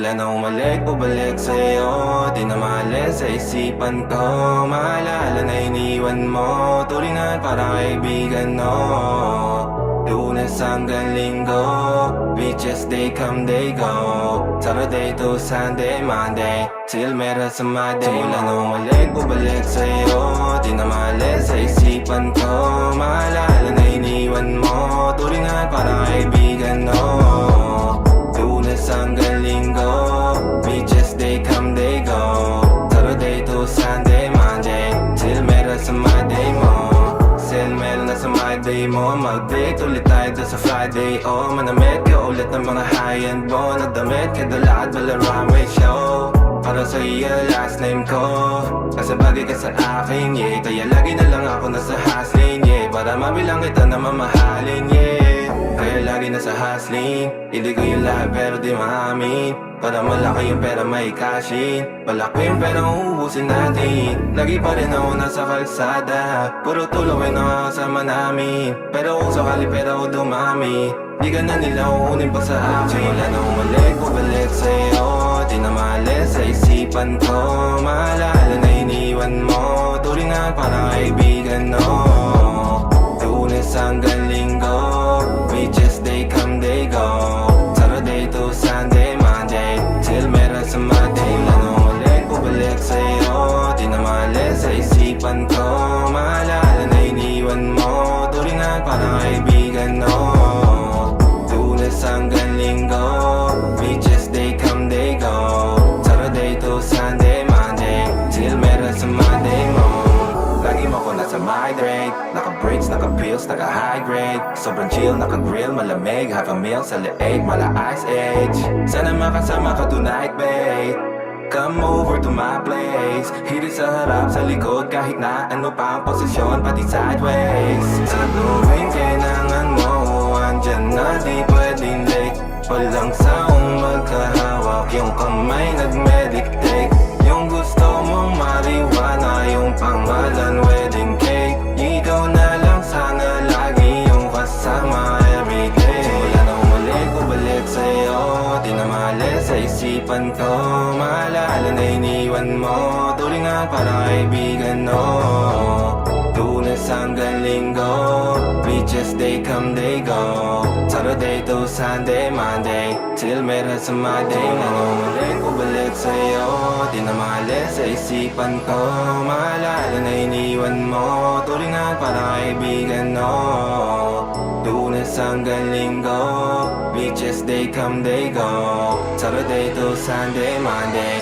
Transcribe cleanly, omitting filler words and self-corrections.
Wala na umalik, bubalik sa'yo. Di na maalis sa isipan ko. Maalala na iniwan mo. Turingan para kaibigan, no. Lunes hanggang Linggo, beaches they come, they go. Saturday to Sunday, Monday, till meron sa Monday. Wala na umalik, bubalik sa'yo. Di na maalis sa isipan ko. Maalala na iniwan mo. Turingan para kaibigan, no. Lunes hanggang Linggo, beaches they come, they go. Saturday to Sunday, Monday, till meron sa Monday mo. Sale meron na sa Monday mo. Mag-date ulit tayo doon sa Friday. Oh, manamit ka ulit ng mga high-end mo. Nagdamit ka dala at bala runway show. Para sa iyo last name ko. Kasi bagay ka sa akin, yeah. Kaya lagi na lang ako nasa hustling, yeah. Para mabilang kita na mamahalin, yeah. Kaya lagi nasa hustling. Hindi ko yung lahat pero di maamin. Para malaki yung pera may cashin. Malaki yung pera uubusin natin. Lagi pa rin ako nasa kalsada. Puro tulawin ang kasama namin. Pero kung sakali pera ko dumami, di ka na nila uunin pa sa akin. Wala na umalik, bubalik sa'yo. Di na maalis sa isipan ko. Maalala na iniwan mo. Turingan para kaibigan, no. Lunes hanggang Linggo, beaches they come, they go. Saturday to Sunday, Monday, till meron sa Monday. Wala na umalik, bubalik sa'yo. Di na maalis sa isipan ko. Maalala na iniwan mo. Turingan para kaibigan, no. Lunes hanggang Linggo, beaches they come, they go. Saturday to Sunday, Monday, till meron sa Monday mo. Lagi mo ko nasa migrate. Naka-breaks, naka-pills, naka-high grade. Sobrang chill, naka-grill, malamig. Half a meal sa leeg, mala ice age. Sana makasama ka tonight, babe. Come over to my place. Hirit sa harap, sa likod. Kahit na ano pa ang posisyon, pati sideways. Sa tuwing kailangan mo, andyan na di pwedeng late. Walang saong magkahawak, yung kamay nag-meditate. Yung gusto mong mariwana, yung pangalan wedding cake. Ikaw na lang sana lagi yung kasama everyday. Wala na umalik, bubalik sa'yo. Di na maalis sa isipan ko. Maalala na iniwan mo. Turingan para kaibigan, no. Lunes hanggang Linggo, beaches they come, they go. Saturday to Sunday, Monday, till meron sa Monday. Wala na umalik, bubalik sa'yo. Di na maalis sa isipan ko. Maalala na iniwan mo. Turingan para kaibigan, no. Lunes hanggang Linggo, beaches they come, they go. Saturday to Sunday, Monday.